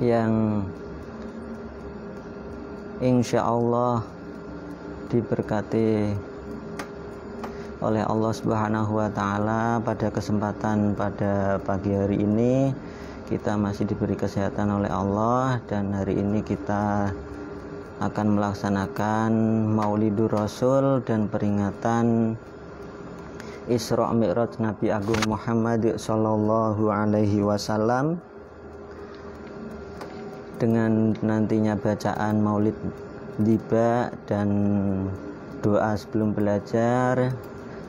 yang insya Allah diberkati oleh Allah Subhanahu wa Ta'ala. Pada kesempatan pada pagi hari ini kita masih diberi kesehatan oleh Allah, dan hari ini kita akan melaksanakan Maulidur Rasul dan peringatan Isra Mi'raj Nabi Agung Muhammad sallallahu alaihi wasallam, dengan nantinya bacaan maulid tiba dan doa sebelum belajar,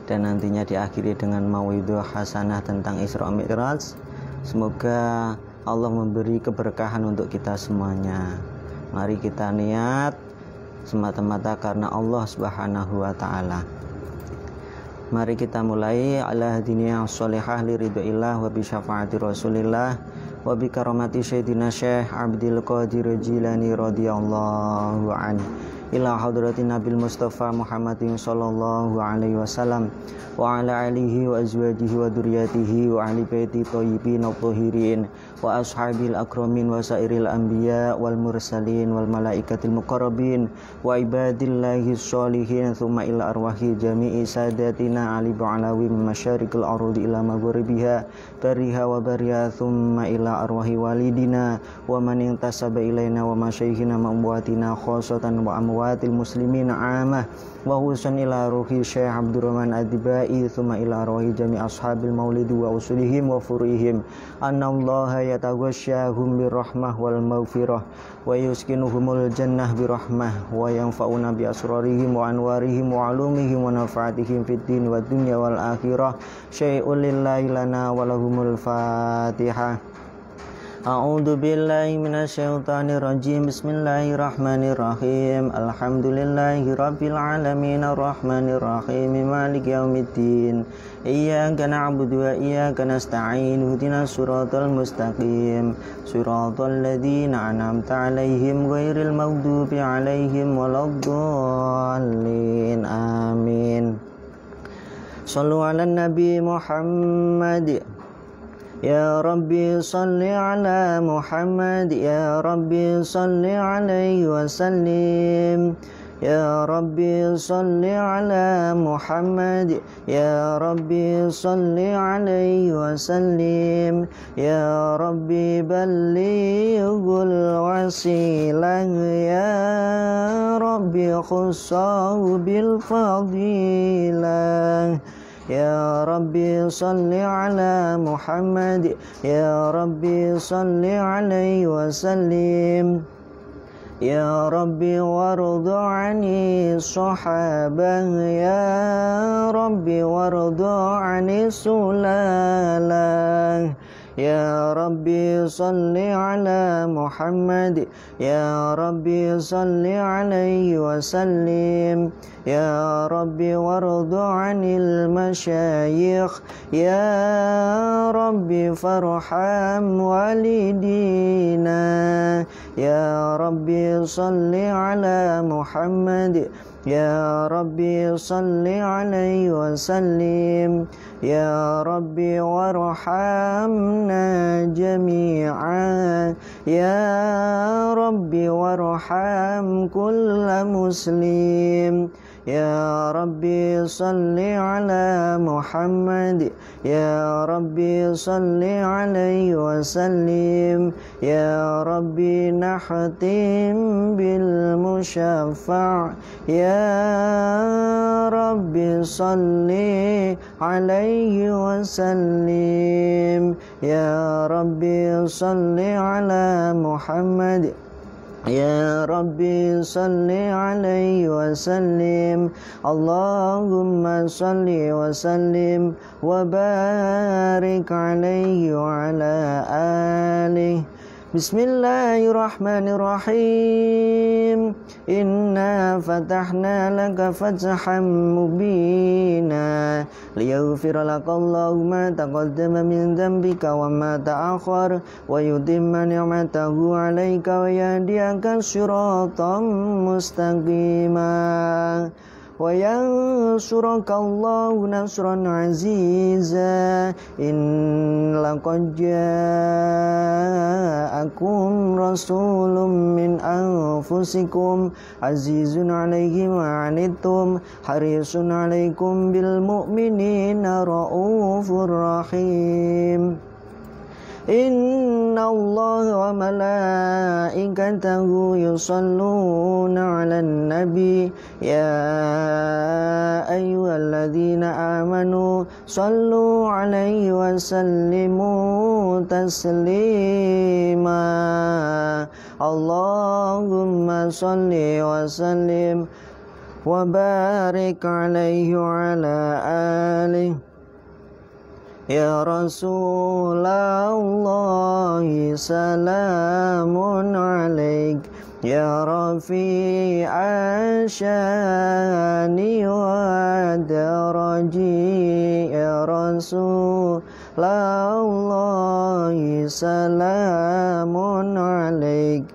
dan nantinya diakhiri dengan mauidhah hasanah tentang Isra Mi'raj. Semoga Allah memberi keberkahan untuk kita semuanya. Mari kita niat semata-mata karena Allah Subhanahu wa Ta'ala. Mari kita mulai ala hadiniya sholihah li ridhoillah wa bi syafaati Rasulillah wa bi karamati Sayyidina Syekh Abdul Qadir Jilani radhiyallahu an ila hadratin Nabil Mustafa Muhammadin sallallahu alaihi wasallam wa ala alihi wa azwajihi wa dzurriyyatihi wa ahli baiti thayyibin thahirin wa ashabil akramin wa sairil anbiya wal mursalin wal malaikatil muqarrabin wa ibadillahi sholihin thumma ila arwahi jami'i sadatina ali ba'alawi masyariqil ardi ila maghribiha bariha wa bariha thumma ila arwahi walidina wa man intasaba ilaina wa masyayikhina ma'amwatina khosatan wa amwatil muslimin amah wa husan ila ruhi Syekh Abdurrahman Adibai thumma ila arwahi jami' ashabil maulid wa usulihim wa furihim annallaha yataghashshahum birrahmah wal maghfirah wa yuskinuhumul jannah birrahmah wa yanfa'una bi asrarihim wa anwarihim wa alumihim wa nafaatihim fid din wa dunya wal akhirah syai'ul lillahi lana wa lahumul fatihah. A'udzu billahi minasyaitonir rajim. Bismillahirrahmanirrahim. Alhamdulillahirabbil alamin arrahmanir rahim maliki yaumiddin. Iyyaka na'budu wa iyyaka nasta'in. Ihdinas siratal mustaqim. Siratal ladzina an'amta 'alaihim ghairil maghdubi 'alaihim waladdallin. Amin. Shallu 'alan nabi Muhammad. Ya Rabbi salli ala Muhammad, Ya Rabbi salli alaihi wasallim. Ya Rabbi salli ala Muhammad, Ya Rabbi salli alaihi wasallim. Ya Rabbi ballighul wasilah, Ya Rabbi khussahu bil fadilah. Ya Rabbi salli ala Muhammad, Ya Rabbi salli alaihi wasallim. Ya Rabbi warda 'ani sahabah, Ya Rabbi warda 'ani sulalah. Ya Rabbi salli ala Muhammad, Ya Rabbi salli alaihi wasallim. Ya Rabbi warda 'anil masyayikh, Ya Rabbi farham walidina. Ya Rabbi salli ala Muhammad, Ya Rabbi salli alaihi wasallim. Ya Rabbi warhamna jami'an, Ya Rabbi warham kulla muslim. Ya Rabbi salli ala Muhammad, Ya Rabbi salli alaihi wasallim. Ya Rabbi nahtim bil musyaffa', Ya Rabbi salli alaihi wasallim. Ya Rabbi salli ala Muhammad, Ya Rabbi salli alaihi wasallim. Allahumma salli wa sallim wa barik alaihi wa ala alihi. Bismillahirrahmanirrahim. Inna fatahna laka fathan mubina liyaghfira lakallahu ma taqaddama min dhanbika wa ma ta'akhkhar wa yutimma ni'matahu 'alaika wa yahdiyaka siratan mustaqima. وينصرك الله نصرا عزيزا إن لقد جاءكم رسول من أنفسكم عزيز عليه ما عنتم حريص عليكم بالمؤمنين رؤوف رحيم إن الله وملائكته يصلون على النبي يا أيها الذين آمنوا صلوا عليه وسلموا تسليما اللهم صل وسلم وبارك عليه وعلى آله يا رسول الله سلام عليك يا رفيع الشان والدرج يا رسول الله سلام عليك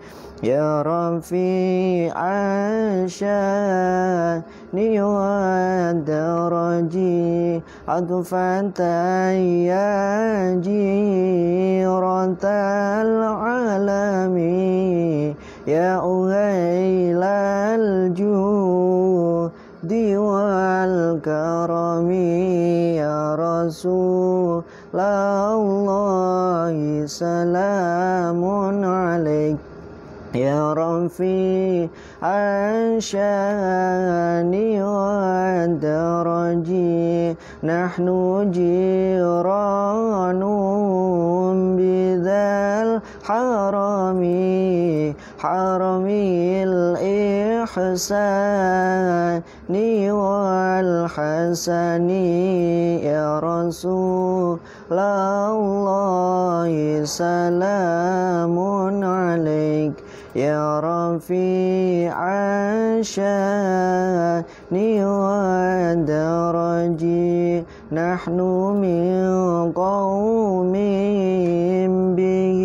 يا رفيع الشان والدرج عطفة يا جيرة العالم يا أهيل الجود والكرم يا رسول الله سلام عليك يا رفيع الشان والدرج نحن جيران بذا الحرم حرم الإحسان والحسن يا رسول الله سلام عليك يا رفيع الشان والدرج نحن من قوم به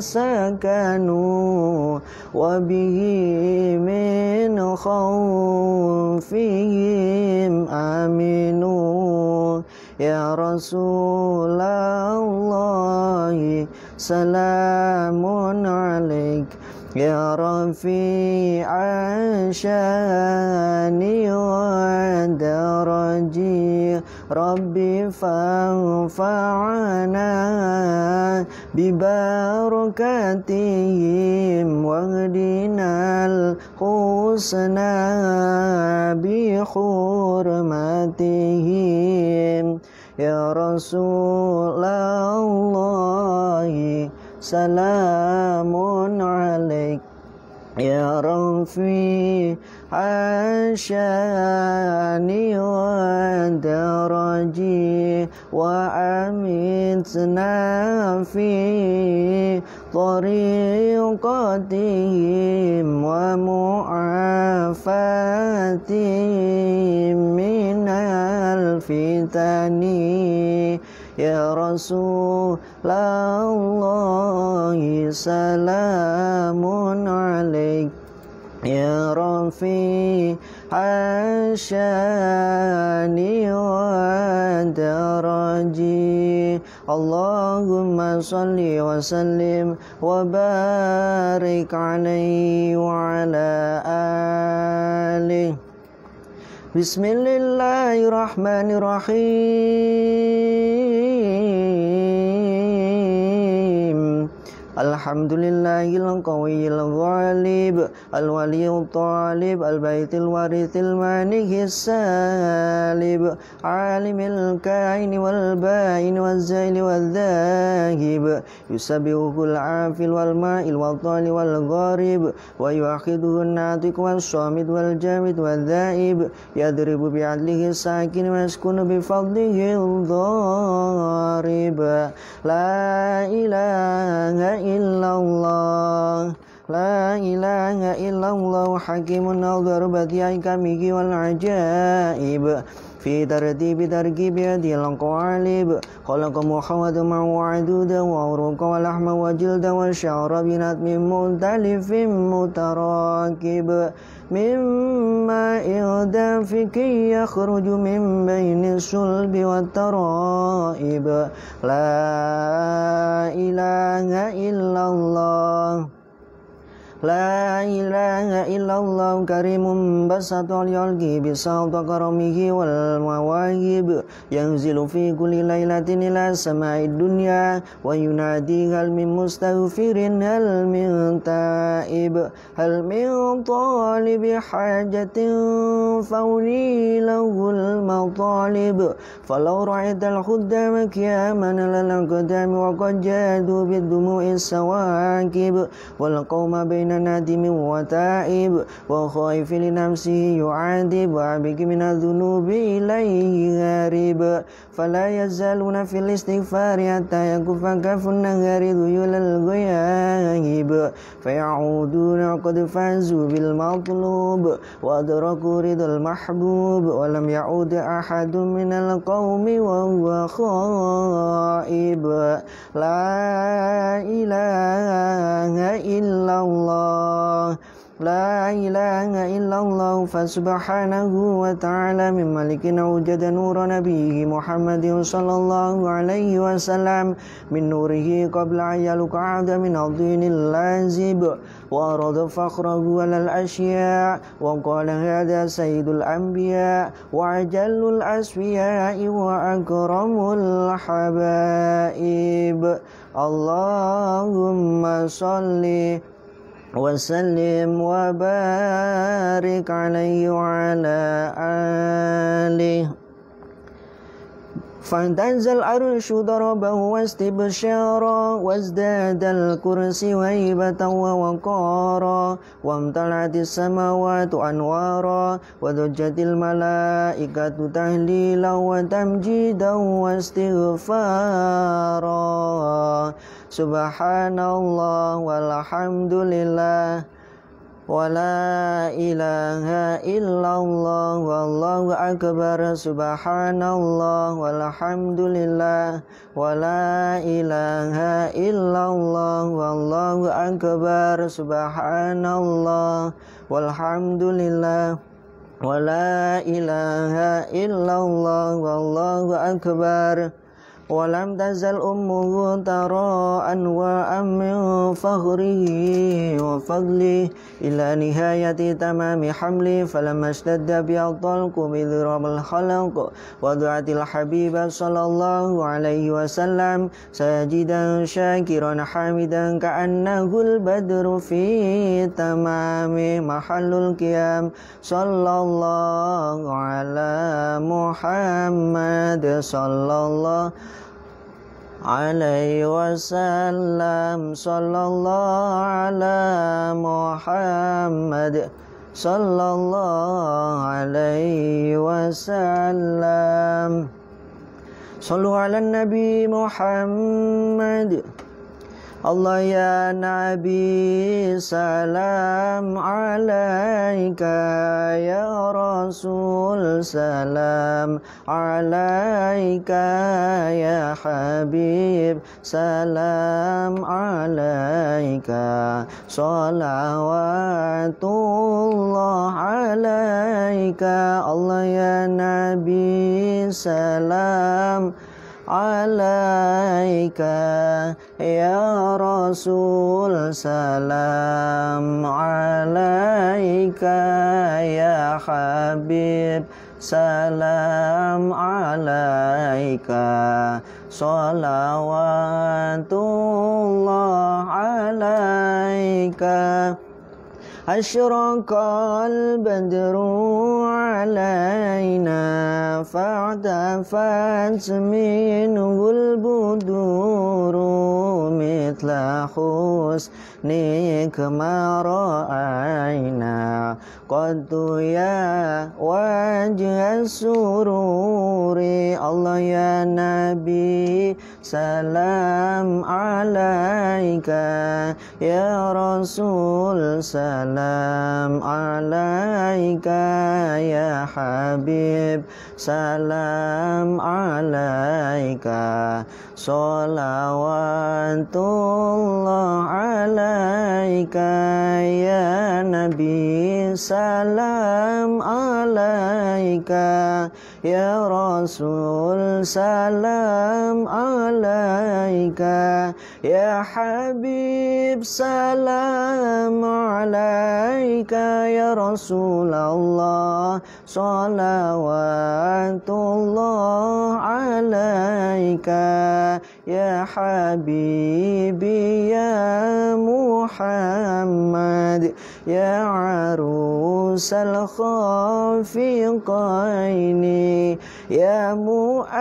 سكنوا وبه من خوفهم آمنوا يا رسول الله سلام عليك يا رفيع الشان والدرج ربي فانفعنا ببركاتهم واهدنا الحسنى بحرمتهم يا رسول الله سلام عليك يا رفيع الشان والدرج وأمتنا في طريقتهم ومعافاتهم من الفتن يا رسول الله سلام عليك يا رفيع الشان والدرج اللهم صل وسلم وبارك عليه وعلى آله بسم الله الرحمن الرحيم الحمد لله القوي الغالب الولي الطالب البيت الوارث المانع السالب عالم الكائن والبائن والزائل والذاهب يسبحه العافل والمائل والطال والغارب ويؤخذه الناطق والصامت والجامد والذائب يضرب بعدله الساكن ويسكن بفضله الضارب لا إله إلا الله لا إله إلا الله حكيم نظر بديع كمه والعجائب في تركيب هذه القوالب خلق محمد معه عدودا وعروق ولحم وجلد والشعر بنتم مختلف متراكب من ماء دافق يخرج من بين الصلب والترائب لا إله إلا الله لا إله إلا الله كريم بسط الخلق بساط كرمه والمواهب ينزل في كل ليلة إلى سماء الدنيا وينادي هل من مستغفر هل من تائب هل من طالب حاجة فوري له المطالب فلو رأيت الخدام كياما للأقدام وقد جادوا بالدموع السواكب والقوم بين نادم وتائب وخائف لنفسه يعاتب وعبك من الذنوب إليه هارب فلا يزالون في الاستغفار حتى يكف كف النهار ذيول الغياب فيعودون قد فازوا بالمطلوب وأدركوا رضا المحبوب ولم يعود أحد من القوم وهو خائب لا إله إلا الله لا إله إلا الله فسبحانه وتعالى من ملك أوجد نور نبيه محمد صلى الله عليه وسلم من نوره قبل أن يلقى من الدين اللازب وأراد فخره على الأشياء وقال هذا سيد الأنبياء وأجل الأسفياء وأكرم الحبائب اللهم صل وسلم وبارك عليه وعلى آله فانتزل العرش ضربه واستبشارا وازداد الكرسي هيبة ووقارا وامتلأت السماوات أنوارا وضجت الملائكة تهليلا وتمجيدا واستغفارا سبحان الله والحمد لله ولا إله إلا الله والله أكبر سبحان الله والحمد لله ولا إله إلا الله والله أكبر سبحان الله والحمد لله ولا إله إلا الله والله أكبر ولم تزل أمه ترى أنواعا من فخره وفضله إلى نهاية تمام حمله فلما اشتد بها الطلق بضرب الخلق وضعت الحبيب صلى الله عليه وسلم ساجدا شاكرا حامدا كأنه البدر في تمام محل القيام صلى الله على محمد صلى الله عليه وسلم صلى الله على محمد صلى الله عليه وسلم صلوا على النبي محمد الله يا نبي سلام عليك يا رسول سلام عليك يا حبيب سلام عليك صلوات الله عليك الله يا نبي سلام عليك يا رسول سلام عليك يا حبيب سلام عليك صلوات الله عليك أشرق البدر علينا فاعتفت منه البدور مثل حسنك ما رأينا قد يا وجه السرور الله يا نبي salam alaika. Ya Rasul, salam alaika. Ya Habib, salam alaika. Salawatullah alaika. Ya Nabi, salam alaika. Ya Rasul, salam alaika. Ya Habib, salam alaika. Ya Rasulullah, salawatullah alaika. Ya Habibi, ya Muhammad, ya arusal khafiqaini, ya muayyad,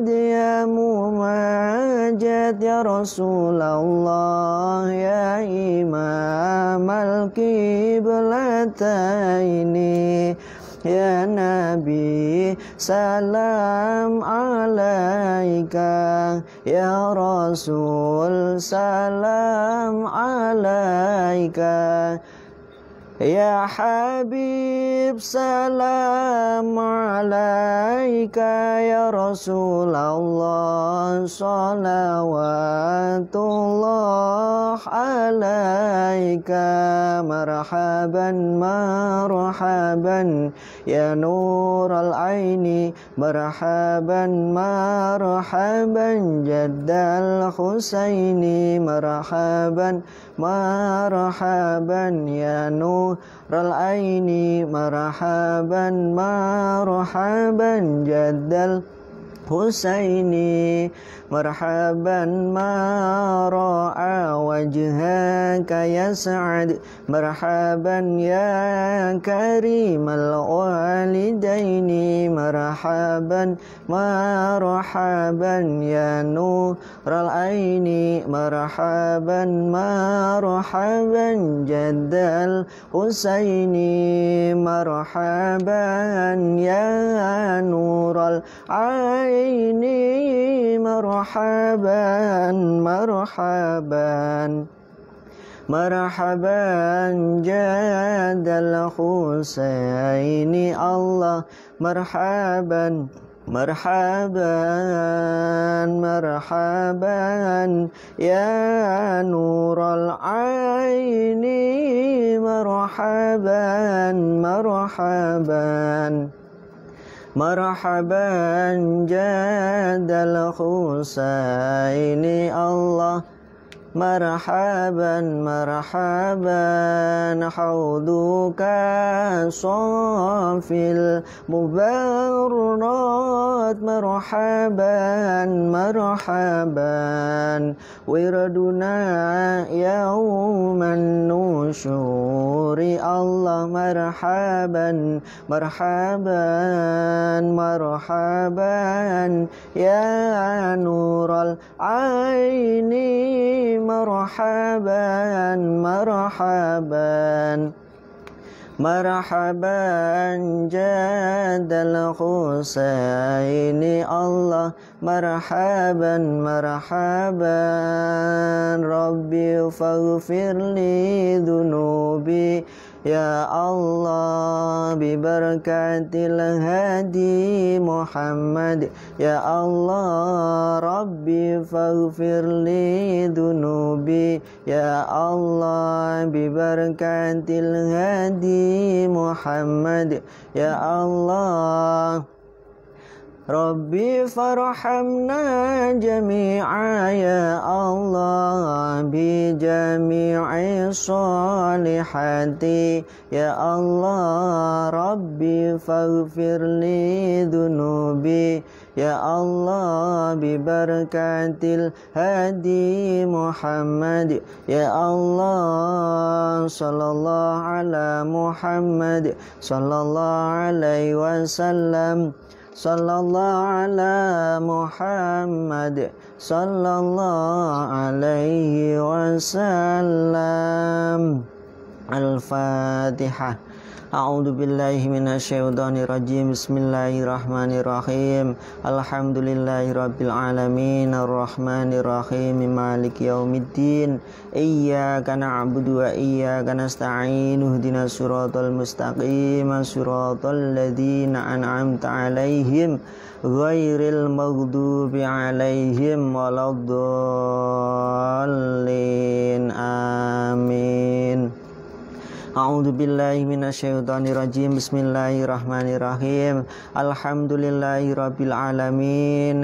ya mumajad. Ya Rasulullah, ya imam al-qiblataini. Ya Nabi, salam alaika. Ya Rasul, salam alaika. Ya Habib, salam alaika. Ya Rasulullah, salawatullah alaika. Marhaban, marhaban, ya nural aini. Marhaban, marhaban, jaddal Husaini. Marhaban, marhaban, ya nural aini. Marhaban, marhaban, jaddal Husaini. Marhaban, ma ra'a wajhaka ya Sa'ad. Marhaban, ya karimal walidaini. Marhaban, marhaban, ya nural aini. Marhaban, marhaban, jaddal Husaini. Marhaban, ya nural aini. Marhaban, marhaban, marhaban, jadal Husaini. Allah, marhaban, marhaban, marhaban, ya nural aini. Marhaban, marhaban, marhaban, jadal Husaini. Allah, marhaban, marhaban, hauduka safil mubarat. Marhaban, marhaban, wirduna yauman nusyuri. Allah, marhaban, marhaban, marhaban, ya nural aini. Marhaban, marhaban, marhaban, jadal Husaini. Allah, marhaban, marhaban, Rabbi faghfirli dhunubi. Ya Allah, bi barakatil hadi Muhammad. Ya Allah, Rabbi faghfirli dhunubi. Ya Allah, bi barakatil hadi Muhammad. Ya Allah, Rabbi farhamna jami'a. Ya Allah, bi jami'i salihati. Ya Allah, Rabbi faghfirli dhunubi. Ya Allah, bi barakatil hadi Muhammad. Ya Allah, sallallahu ala Muhammad, sallallahu alaihi wasallam. Sallallahu ala Muhammad, sallallahu alaihi wasallam. Al-Fatihah. A'udzu billahi minasyaitonir rajim. Bismillahirrahmanirrahim. Alhamdulillahirabbil alamin arrahmanir rahim maliki yaumiddin. Iyyaka na'budu wa iyyaka nasta'in. Ihdinas siratal mustaqim, siratal ladzina an'amta 'alaihim ghairil maghdubi 'alaihim waladdallin. Amin. A'udzu billahi minasyaitonir rajim. Bismillahirrahmanirrahim. Alhamdulillahirabbil alamin.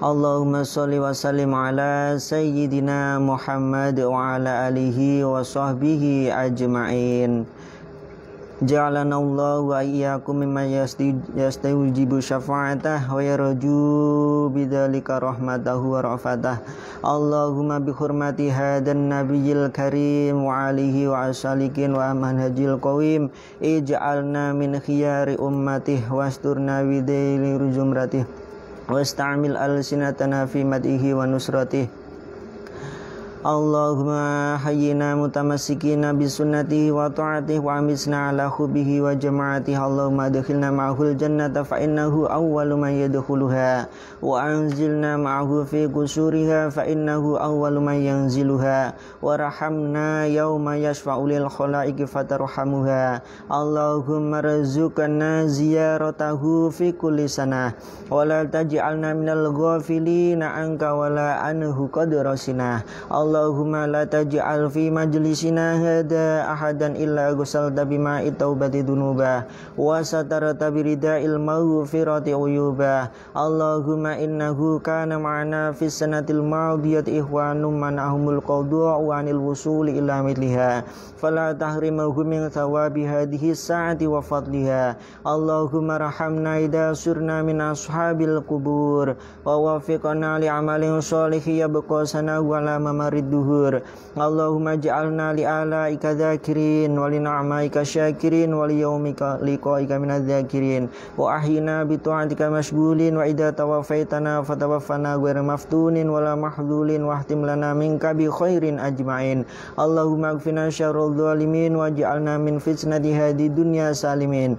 Allahumma sholli wa sallim ala sayyidina Muhammad wa ala alihi wa sahbihi ajma'in. Ja'alana Allah wa iyyakum mimman yastajibu syafa'atah wa yarju bidzalika rahmatahu wa rafatah. Allahumma bi hurmati hadan nabiyil karim wa alihi wa asalikin wa manhajil qawim ij'alna min khiyari ummatih wasturna bidaili zumratih wasta'mil alsinatana fi madhihi wa nusratih. Allahumma hayyina mutamassikina bisunnatihi wa ta'atihi wa amisna ala hubbihi wa jama'atihi. Allahumma adkhilna ma'ahul jannata fa innahu awwalu man yadkhuluha wa anzilna ma'ahu fi qusuriha fa innahu awwalu man yanziluha warhamna yawma yashfa'u lil khalaiqi fatarhamuha. Allahumma rzuqna ziyaratahu fi kulli sanah wa la taj'alna minal ghafilina anka wa la anhu qadrasina. Allahumma la taj'al fi majlisina hada ahadan illa ghusalta bima'i taubati dunuba wa satarata birida'il maghfirati uyuba. Allahumma innahu kana ma'ana fis sanatil madiyati ikhwanum manahumul qawdu'a wa anil wusuli ila mitliha fala tahrimahu min thawabi hadhihi sa'ati wa fadliha. Allahumma rahamna idha surna min ashabil kubur wa wafiqna li amalin sholihi yabqa sanahu ala mamari duhur. Allahumma ja'alna li alaika dzakirin wa li na'maika syakirin wa li yaumika liqaika minadz dzakirin wa ahyina bi ta'atika mashghulin wa idza tawaffaitana fatawaffana ghairu maftunin wa la mahdzulin wa ahtim lana minka bi khairin ajma'in. Allahumma ighfirna syarrul zalimin wa ja'alna min fitnati hadid dunya salimin.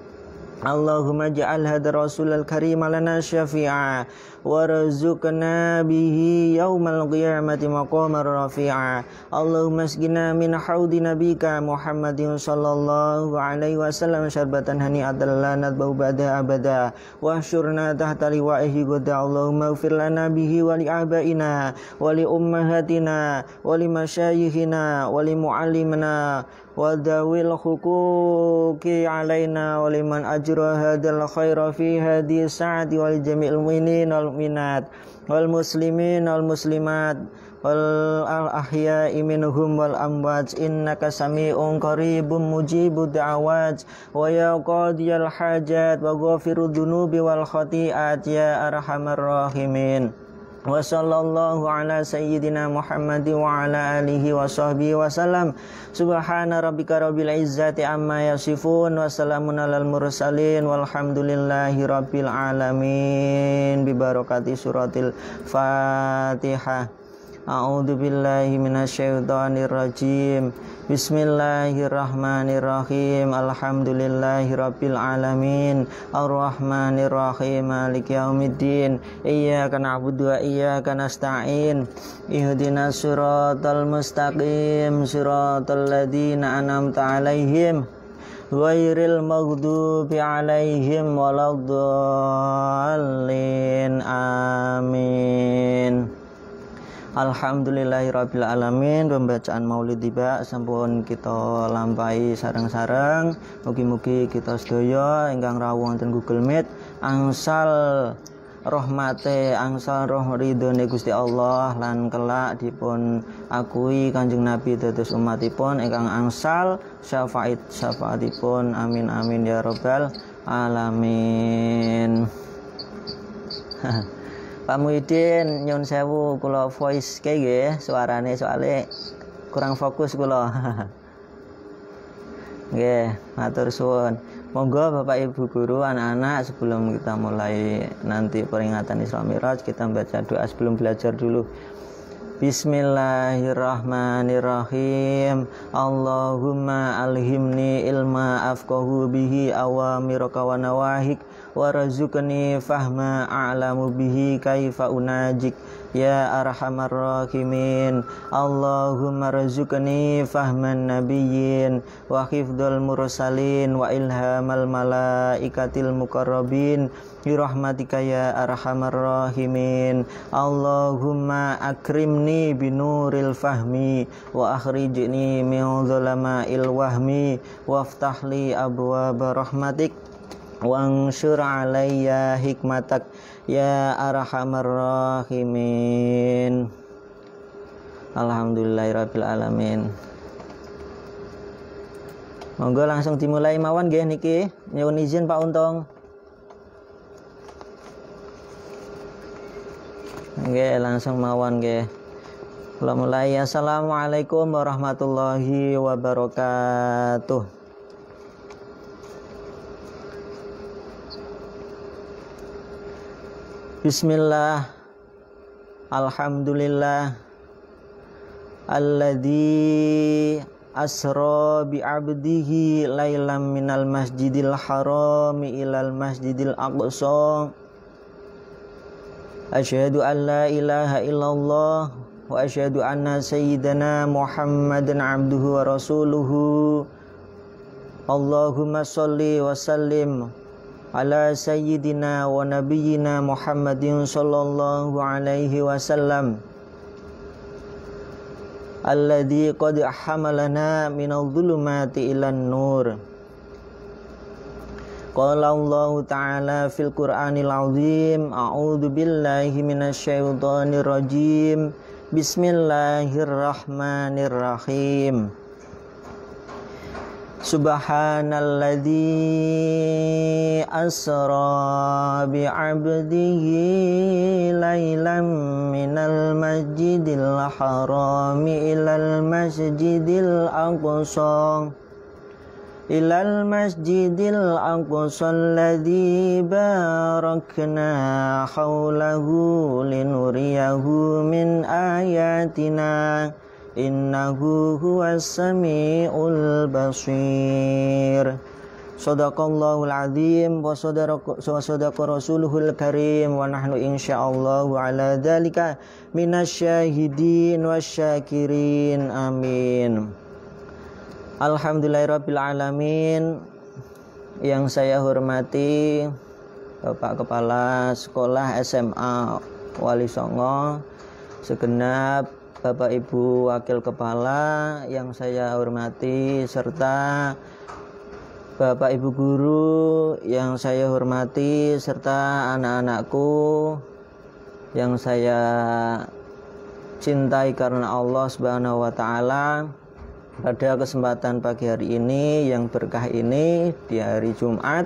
Allahumma ja'al hadar rasulal karim lana syafi'a warzuqna bihi yaumal qiyamati maqamar rafi'a. Allahumma asqina min haudi nabika Muhammadin sallallahu alaihi wasallam syarbatan hani'atan la nadbau ba'da abada wa syurna tahta liwa'ihi goda. Allahumma ighfir lana bihi wa li abaina wa li ummahatina wa li masyayikhina wa li muallimina wa dawil huquqi alaina wa liman ajra hadal khaira fi hadhihi sa'ati wal jami'il mu'minin wal mu'minat wal muslimin wal muslimat wal ahya'i minhum wal amwat innaka sami'un qaribun mujibud da'awat wa ya qadiyal hajat wa ghafirud dunubi wal khati'at ya arhamar rahimin. Wa sallallahu ala sayyidina Muhammadin wa ala alihi wa sahbihi wa salam. Subhana rabbika rabbil izzati amma yasifun wa salamun alal mursalin walhamdulillahi rabbil alamin. Bi barakati suratil Fatihah. A'udzu billahi minasyaitonir rajim. Bismillahirrahmanirrahim. Alhamdulillahirabbil alamin arrahmanir rahim maliki yaumiddin. Iyyaka na'budu wa iyyaka nasta'in. Ihdinas siratal mustaqim, siratal ladzina an'amta 'alaihim ghairil maghdubi 'alaihim waladdallin. Amin. Alhamdulillahirabbil alamin. Pembacaan maulid tiba sampun kita lampahi sareng-sareng. Mugi-mugi kita sedaya ingkang rawuh wonten Google Meet angsal rahmate, angsal roh ridhone Gusti Allah lan kelak dipun akui Kanjeng Nabi dados umatipun ingkang angsal syafaatipun. Amin amin ya rabbal alamin. Pak Muhyiddin nyun sewu kula voice kae nggih, suarane soalnya kurang fokus kula. Nggih, matur suwun. Monggo Bapak Ibu guru, anak-anak, sebelum kita mulai nanti peringatan Isra Mi'raj, kita baca doa sebelum belajar dulu. Bismillahirrahmanirrahim. Allahumma alhimni ilma afqahu bihi awamiraka wa nawahik warzuqni fahma a'lamu bihi kaifa unajik ya arhamar rahimin. Allahumma rzuqni fahman nabiyyin wa hifdzal mursalin wa ilhamal malaikatil muqarrabin bi rahmatika ya arhamar rahimin. Allahumma akrimni binuril fahmi wa akhrijni min dhulama'il wahmi waftahli abwaaba rahmatik wansur alayya hikmatak ya arhamar rahimin. Alhamdulillahirabbil alamin. Monggo langsung dimulai mawon nggih niki. Nyuwun izin Pak Untung. Nggih, langsung mawon nggih. Kula mulai. Assalamualaikum warahmatullahi wabarakatuh. Bismillah. Alhamdulillah. Alladzi asra bi 'abdihi lailam minal masjidil harami ilal masjidil aqsa. Asyhadu an la ilaha illallah wa asyhadu anna sayyidana Muhammadan abduhu wa rasuluhu. Allahumma sholli wa sallim ala sayyidina wa nabiyyina Muhammadin sallallahu alaihi wasallam alladzi qad hamalana minadh dhulumati ilan nur. Qala Allah Ta'ala fil Qur'anil Azim. A'udzu billahi minasyaitonir rajim. Bismillahirrahmanirrahim. Subhanalladzi asra bi 'abdihi lailam minal masjidil harami ilal masjidil aqsa ilal masjidil aqsa alladzi barakna haulahu linuriyahu min ayatina innahu huwas samiul basir. Shadaqallahul azim wa sadaqa rasuluhul karim wa nahnu insyaallahu ala dzalika minasyahidin wasyakirin. Amin. Alhamdulillahirabbil alamin. Yang saya hormati Bapak Kepala Sekolah SMA Wali Songo, segenap Bapak Ibu Wakil Kepala yang saya hormati, serta Bapak Ibu Guru yang saya hormati, serta anak-anakku yang saya cintai karena Allah Subhanahu wa Ta'ala. Pada kesempatan pagi hari ini yang berkah ini, di hari Jumat,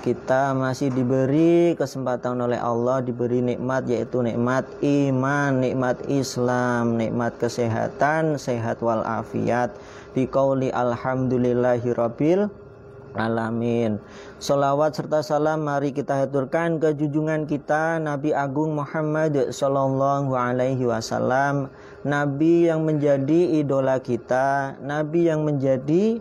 kita masih diberi kesempatan oleh Allah, diberi nikmat, yaitu nikmat iman, nikmat Islam, nikmat kesehatan, sehat walafiat. Biqauli alhamdulillahirabbil alamin. Sholawat serta salam mari kita haturkan ke junjungan kita Nabi Agung Muhammad sallallahu alaihi wasallam, Nabi yang menjadi idola kita, Nabi yang menjadi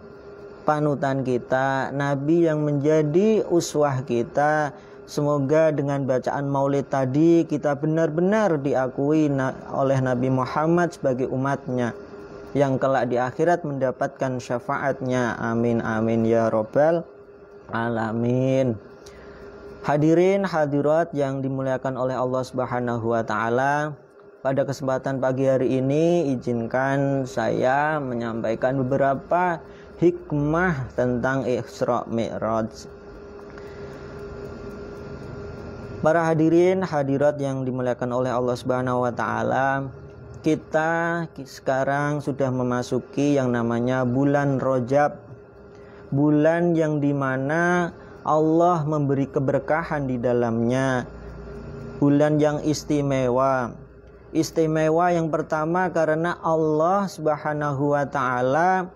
panutan kita, Nabi yang menjadi uswah kita. Semoga dengan bacaan maulid tadi kita benar-benar diakui oleh Nabi Muhammad sebagai umatnya, yang kelak di akhirat mendapatkan syafaatnya. Amin amin ya robbal alamin. Hadirin hadirat yang dimuliakan oleh Allah Subhanahu wa Ta'ala, pada kesempatan pagi hari ini izinkan saya menyampaikan beberapa hikmah tentang Isra Mi'raj. Para hadirin hadirat yang dimuliakan oleh Allah Subhanahu wa Ta'ala, kita sekarang sudah memasuki yang namanya bulan Rajab, bulan yang dimana Allah memberi keberkahan di dalamnya, bulan yang istimewa. Istimewa yang pertama karena Allah Subhanahu wa Ta'ala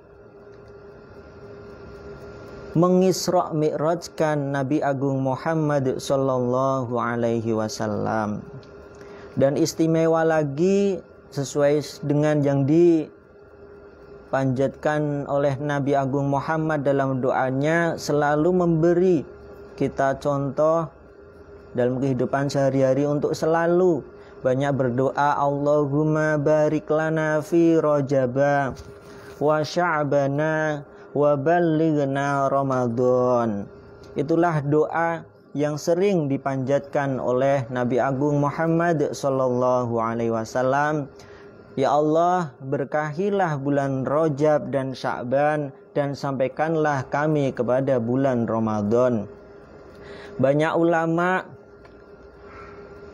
mengisra mi'rajkan Nabi Agung Muhammad sallallahu alaihi wasallam. Dan istimewa lagi sesuai dengan yang dipanjatkan oleh Nabi Agung Muhammad dalam doanya, selalu memberi kita contoh dalam kehidupan sehari-hari untuk selalu banyak berdoa, Allahumma barik lana fi Rajaba wa Sya'bana wa ballighna Ramadan. Itulah doa yang sering dipanjatkan oleh Nabi Agung Muhammad sallallahu alaihi wasallam. Ya Allah, berkahilah bulan Rajab dan Sya'ban dan sampaikanlah kami kepada bulan Ramadan. Banyak ulama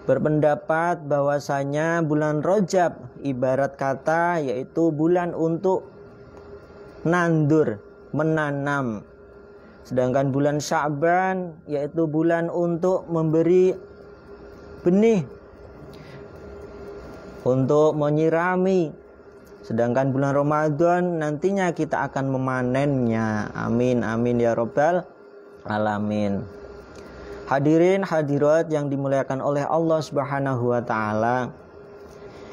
berpendapat bahwasanya bulan Rajab ibarat kata yaitu bulan untuk nandur, menanam. Sedangkan bulan Sya'ban yaitu bulan untuk memberi benih, untuk menyirami. Sedangkan bulan Ramadan nantinya kita akan memanennya. Amin amin ya rabbal alamin. Hadirin hadirat yang dimuliakan oleh Allah Subhanahu wa taala.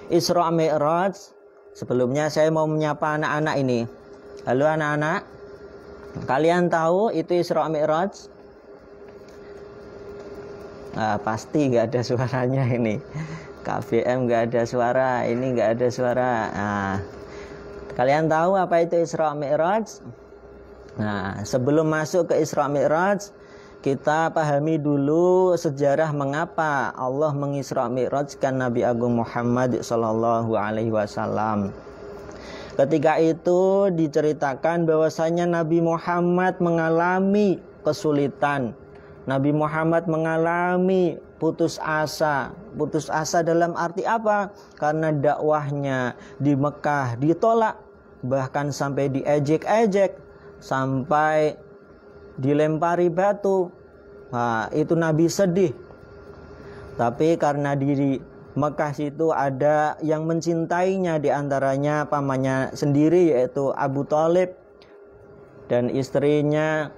Isra Mi'raj. Sebelumnya saya mau menyapa anak-anak ini. Halo anak-anak. Kalian tahu itu Isra Mi'raj? Pasti gak ada suaranya ini. KBM gak ada suara, ini gak ada suara. Kalian tahu apa itu Isra Mi'raj? Nah, sebelum masuk ke Isra Mi'raj, kita pahami dulu sejarah mengapa Allah mengisra mi'rajkan Nabi Agung Muhammad sallallahu alaihi wasallam. Ketika itu diceritakan bahwasanya Nabi Muhammad mengalami kesulitan. Nabi Muhammad mengalami putus asa. Putus asa dalam arti apa? Karena dakwahnya di Mekah ditolak, bahkan sampai diejek-ejek, sampai dilempari batu. Nah, itu Nabi sedih. Tapi karena di Mekah situ ada yang mencintainya, diantaranya pamannya sendiri yaitu Abu Thalib dan istrinya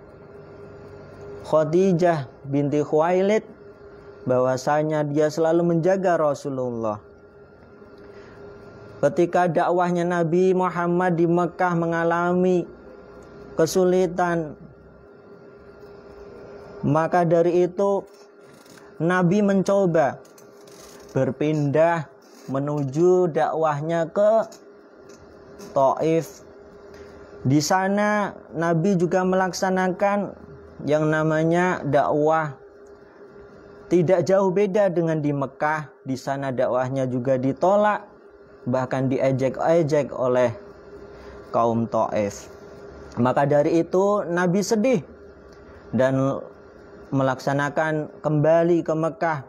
Khadijah binti Khuwailid, bahwasanya dia selalu menjaga Rasulullah. Ketika dakwahnya Nabi Muhammad di Mekah mengalami kesulitan, maka dari itu Nabi mencoba berpindah menuju dakwahnya ke Taif. Di sana Nabi juga melaksanakan yang namanya dakwah. Tidak jauh beda dengan di Mekah. Di sana dakwahnya juga ditolak, bahkan diejek-ejek oleh kaum Taif. Maka dari itu Nabi sedih dan melaksanakan kembali ke Mekah.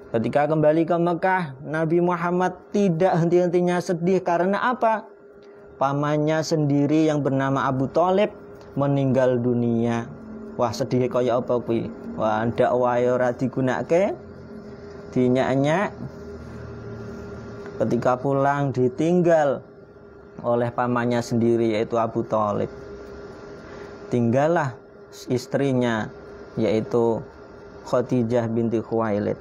Ketika kembali ke Mekah, Nabi Muhammad tidak henti-hentinya sedih. Karena apa? Pamannya sendiri yang bernama Abu Thalib meninggal dunia. Wah, sedih kaya apa kuwi? Wah, dakwah ora digunakake, dinyak-nyak. Ketika pulang ditinggal oleh pamannya sendiri yaitu Abu Thalib. Tinggallah istrinya yaitu Khadijah binti Khuwailid.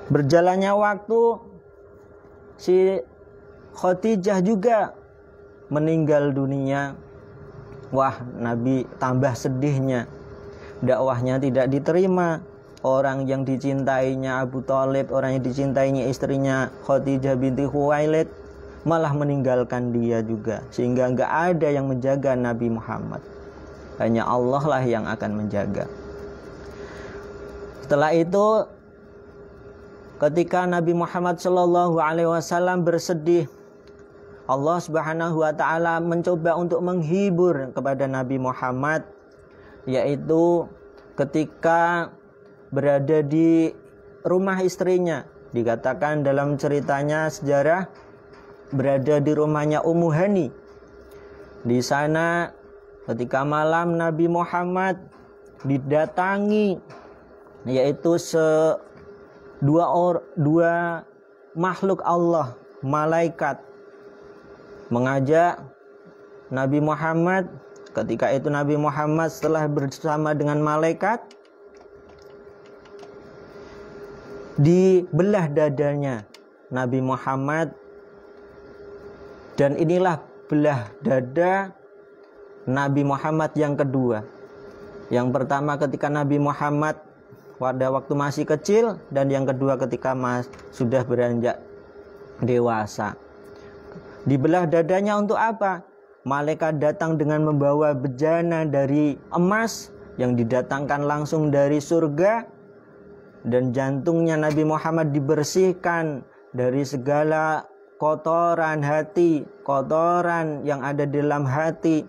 Berjalannya waktu, si Khadijah juga meninggal dunia. Wah, Nabi tambah sedihnya. Dakwahnya tidak diterima. Orang yang dicintainya Abu Thalib, orang yang dicintainya istrinya Khadijah binti Khuwailid, malah meninggalkan dia juga. Sehingga enggak ada yang menjaga Nabi Muhammad. Hanya Allah lah yang akan menjaga. Setelah itu, ketika Nabi Muhammad SAW bersedih, Allah Subhanahu wa taala mencoba untuk menghibur kepada Nabi Muhammad, yaitu ketika berada di rumah istrinya. Dikatakan dalam ceritanya sejarah berada di rumahnya Ummu Hani. Di sana ketika malam Nabi Muhammad didatangi yaitu dua makhluk Allah, malaikat, mengajak Nabi Muhammad. Ketika itu Nabi Muhammad setelah bersama dengan malaikat, dibelah dadanya Nabi Muhammad, dan inilah belah dada Nabi Muhammad yang kedua. Yang pertama ketika Nabi Muhammad pada waktu masih kecil, dan yang kedua ketika sudah beranjak dewasa. Dibelah dadanya untuk apa? Malaikat datang dengan membawa bejana dari emas yang didatangkan langsung dari surga, dan jantungnya Nabi Muhammad dibersihkan dari segala kotoran hati, kotoran yang ada di dalam hati.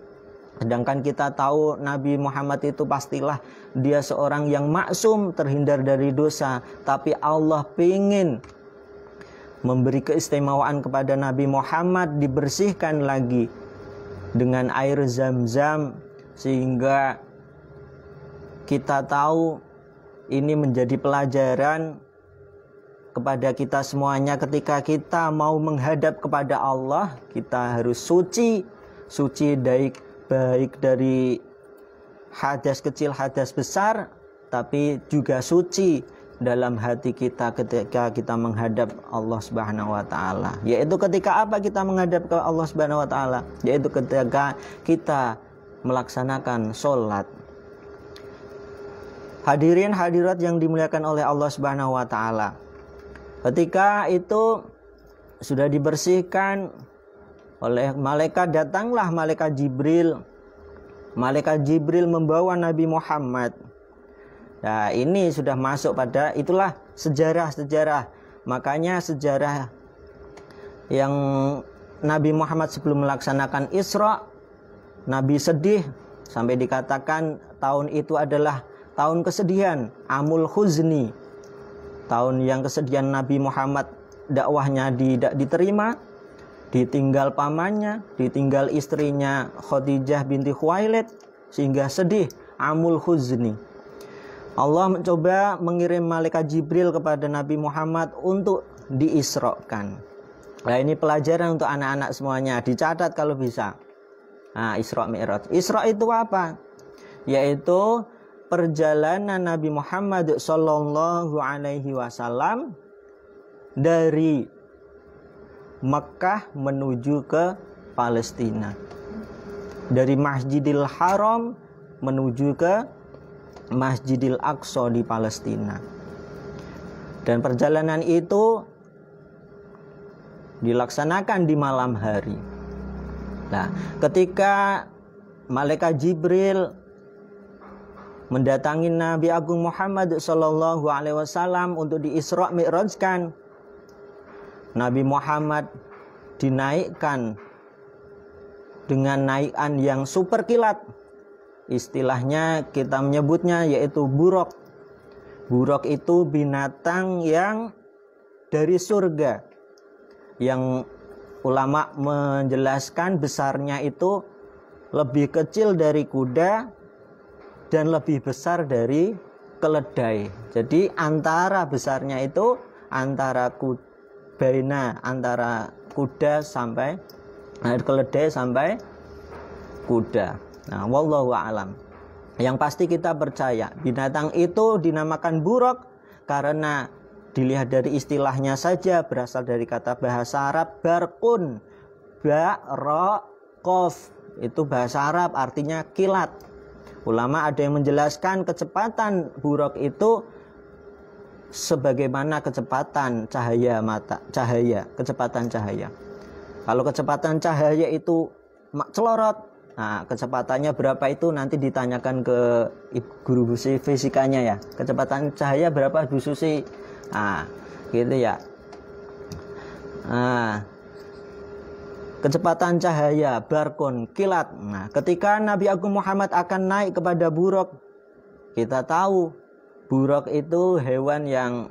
Sedangkan kita tahu Nabi Muhammad itu pastilah dia seorang yang maksum, terhindar dari dosa. Tapi Allah ingin memberi keistimewaan kepada Nabi Muhammad, dibersihkan lagi dengan air Zam-Zam, sehingga kita tahu ini menjadi pelajaran kepada kita semuanya. Ketika kita mau menghadap kepada Allah, kita harus suci baik dari hadas kecil, hadas besar, tapi juga suci dalam hati kita ketika kita menghadap Allah Subhanahu wa taala. Yaitu ketika apa kita menghadap ke Allah Subhanahu wa taala? Yaitu ketika kita melaksanakan sholat. Hadirin hadirat yang dimuliakan oleh Allah Subhanahu wa taala. Ketika itu sudah dibersihkan oleh malaikat, datanglah malaikat Jibril. Malaikat Jibril membawa Nabi Muhammad. Nah, ini sudah masuk pada itulah sejarah-sejarah. Makanya sejarah yang Nabi Muhammad sebelum melaksanakan Isra, Nabi sedih sampai dikatakan tahun itu adalah tahun kesedihan, Amul Huzni. Tahun yang kesedihan Nabi Muhammad, dakwahnya tidak diterima, ditinggal pamannya, ditinggal istrinya Khadijah binti Khuwailid, sehingga sedih, Amul Huzni. Allah mencoba mengirim malaikat Jibril kepada Nabi Muhammad untuk diisrokan. Nah, ini pelajaran untuk anak-anak semuanya, dicatat kalau bisa. Nah, Isra Mi'raj. Isra itu apa? Yaitu perjalanan Nabi Muhammad Sallallahu Alaihi Wasallam dari Mekah menuju ke Palestina, dari Masjidil Haram menuju ke Masjidil Aqsa di Palestina. Dan perjalanan itu dilaksanakan di malam hari. Nah, ketika malaikat Jibril mendatangi Nabi Agung Muhammad Sallallahu Alaihi Wasallam untuk di-Isra Mi'rajkan, Nabi Muhammad dinaikkan dengan naikan yang super kilat. Istilahnya kita menyebutnya yaitu buraq. Buraq itu binatang yang dari surga, yang ulama menjelaskan besarnya itu lebih kecil dari kuda dan lebih besar dari keledai. Jadi antara besarnya itu antara kuda sampai keledai sampai kuda. Nah, wallahu a'lam. Yang pasti kita percaya binatang itu dinamakan buraq karena dilihat dari istilahnya saja berasal dari kata bahasa Arab barqun, ba ra qaf. Itu bahasa Arab artinya kilat. Ulama ada yang menjelaskan kecepatan buraq itu sebagaimana kecepatan kecepatan cahaya. Kalau kecepatan cahaya itu celorot, nah kecepatannya berapa itu nanti ditanyakan ke guru fisikanya ya. Kecepatan cahaya berapa Bu Susi? Nah, gitu ya. Nah, kecepatan cahaya barkun kilat. Nah, ketika Nabi Agung Muhammad akan naik kepada buraq, kita tahu buraq itu hewan yang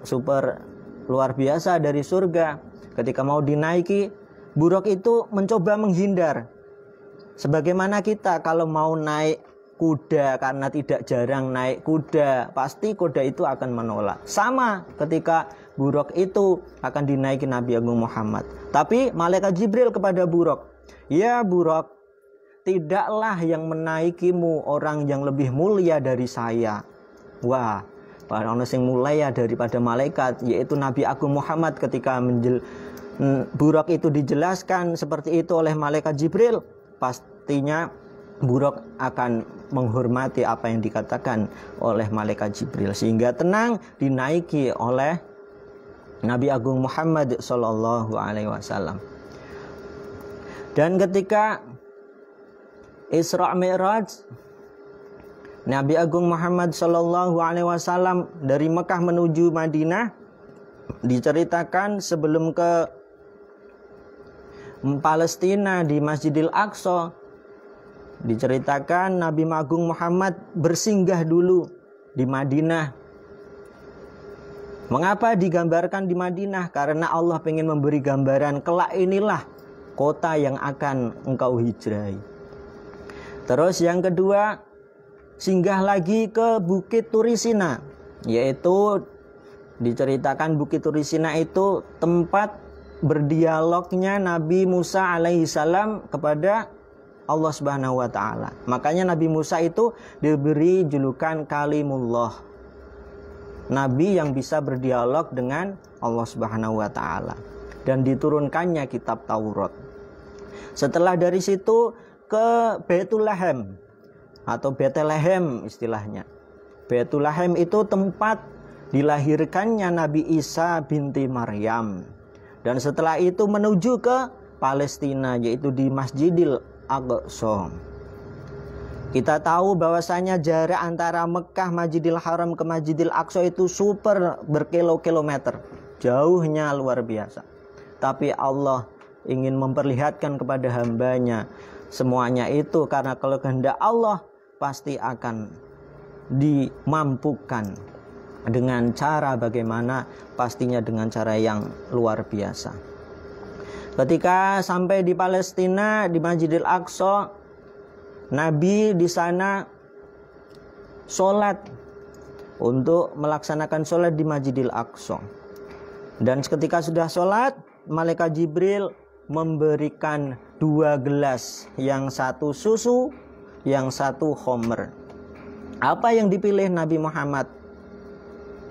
super luar biasa dari surga. Ketika mau dinaiki, buraq itu mencoba menghindar. Sebagaimana kita kalau mau naik kuda, karena tidak jarang naik kuda, pasti kuda itu akan menolak. Sama ketika buraq itu akan dinaiki Nabi Agung Muhammad. Tapi malaikat Jibril kepada buraq, ya buraq, tidaklah yang menaikimu orang yang lebih mulia dari saya. Wah, Ono sing mulai ya daripada malaikat, yaitu Nabi Agung Muhammad. Ketika Buraq itu dijelaskan seperti itu oleh malaikat Jibril, pastinya Buraq akan menghormati apa yang dikatakan oleh malaikat Jibril, sehingga tenang dinaiki oleh Nabi Agung Muhammad Sallallahu Alaihi Wasallam. Dan ketika Isra Mi'raj, Nabi Agung Muhammad Sallallahu Alaihi Wasallam dari Mekah menuju Madinah, diceritakan sebelum ke Palestina di Masjidil Aqsa, diceritakan Nabi Agung Muhammad bersinggah dulu di Madinah. Mengapa digambarkan di Madinah? Karena Allah ingin memberi gambaran, kelak inilah kota yang akan engkau hijrahi. Terus yang kedua, singgah lagi ke Bukit Turisina, yaitu diceritakan Bukit Turisina itu tempat berdialognya Nabi Musa alaihissalam kepada Allah Subhanahu wa taala. Makanya Nabi Musa itu diberi julukan Kalimullah, nabi yang bisa berdialog dengan Allah Subhanahu wa taala, dan diturunkannya kitab Taurat. Setelah dari situ ke Baitulahem atau Betlehem istilahnya. Baitulahem itu tempat dilahirkannya Nabi Isa binti Maryam. Dan setelah itu menuju ke Palestina, yaitu di Masjidil Aqsa. Kita tahu bahwasanya jarak antara Mekah Masjidil Haram ke Masjidil Aqsa itu super berkilo-kilometer. Jauhnya luar biasa. Tapi Allah ingin memperlihatkan kepada hambanya semuanya itu karena kalau kehendak Allah pasti akan dimampukan dengan cara bagaimana, pastinya dengan cara yang luar biasa. Ketika sampai di Palestina di Masjidil Aqsa, Nabi di sana sholat untuk melaksanakan sholat di Masjidil Aqsa. Dan ketika sudah sholat, malaikat Jibril memberikan 2 gelas, yang satu susu, yang satu khamr. Apa yang dipilih Nabi Muhammad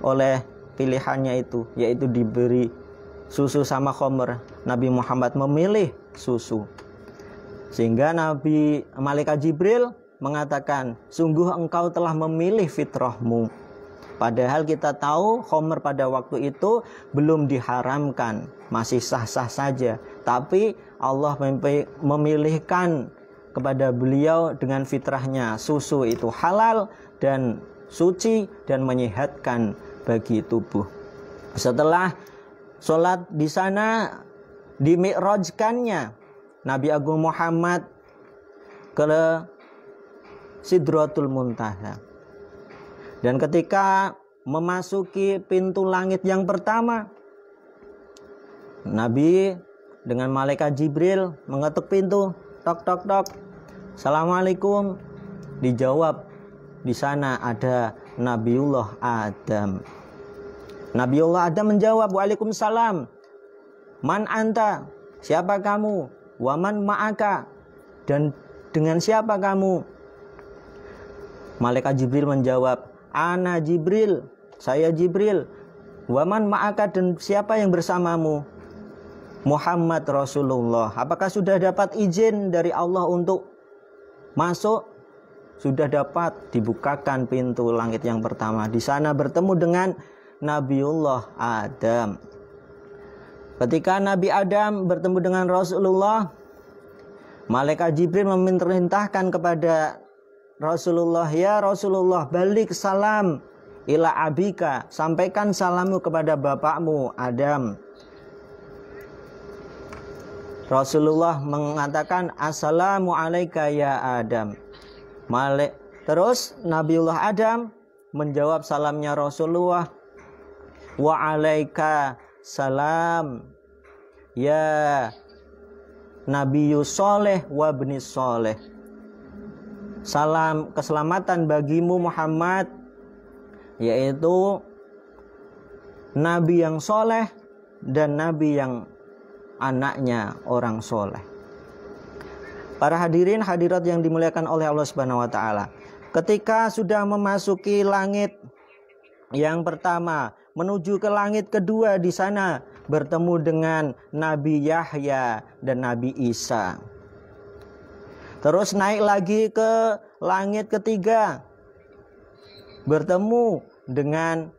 oleh pilihannya itu, yaitu diberi susu sama khamr? Nabi Muhammad memilih susu, sehingga malaikat Jibril mengatakan, sungguh engkau telah memilih fitrahmu. Padahal kita tahu khamr pada waktu itu belum diharamkan, masih sah-sah saja. Tapi Allah memilihkan kepada beliau dengan fitrahnya, susu itu halal dan suci dan menyehatkan bagi tubuh. Setelah sholat di sana, dimi'rajkannya Nabi Agung Muhammad ke Sidratul Muntaha. Dan ketika memasuki pintu langit yang pertama, Nabi dengan malaikat Jibril mengetuk pintu, tok tok tok, Assalamualaikum. Dijawab, di sana ada Nabiullah Adam. Nabiullah Adam menjawab, Waalaikumsalam. Man anta? Siapa kamu? Waman ma'aka? Dan dengan siapa kamu? Malaikat Jibril menjawab, Ana Jibril, saya Jibril. Waman ma'aka, dan siapa yang bersamamu? Muhammad Rasulullah. Apakah sudah dapat izin dari Allah untuk masuk? Sudah dapat. Dibukakan pintu langit yang pertama. Di sana bertemu dengan Nabiullah Adam. Ketika Nabi Adam bertemu dengan Rasulullah, malaikat Jibril memerintahkan kepada Rasulullah, ya Rasulullah, balik salam ila abika, sampaikan salammu kepada bapakmu Adam. Rasulullah mengatakan, assalamu alaika ya Adam. Terus Nabiullah Adam menjawab salamnya Rasulullah, wa alaika salam ya Nabiyyu Sholeh wa bni Sholeh. Salam keselamatan bagimu Muhammad, yaitu Nabi yang soleh dan Nabi yang anaknya orang soleh. Para hadirin hadirat yang dimuliakan oleh Allah Subhanahu wa taala, ketika sudah memasuki langit Yang pertama, menuju ke langit kedua, di sana bertemu dengan Nabi Yahya dan Nabi Isa. Terus naik lagi ke langit ketiga, bertemu dengan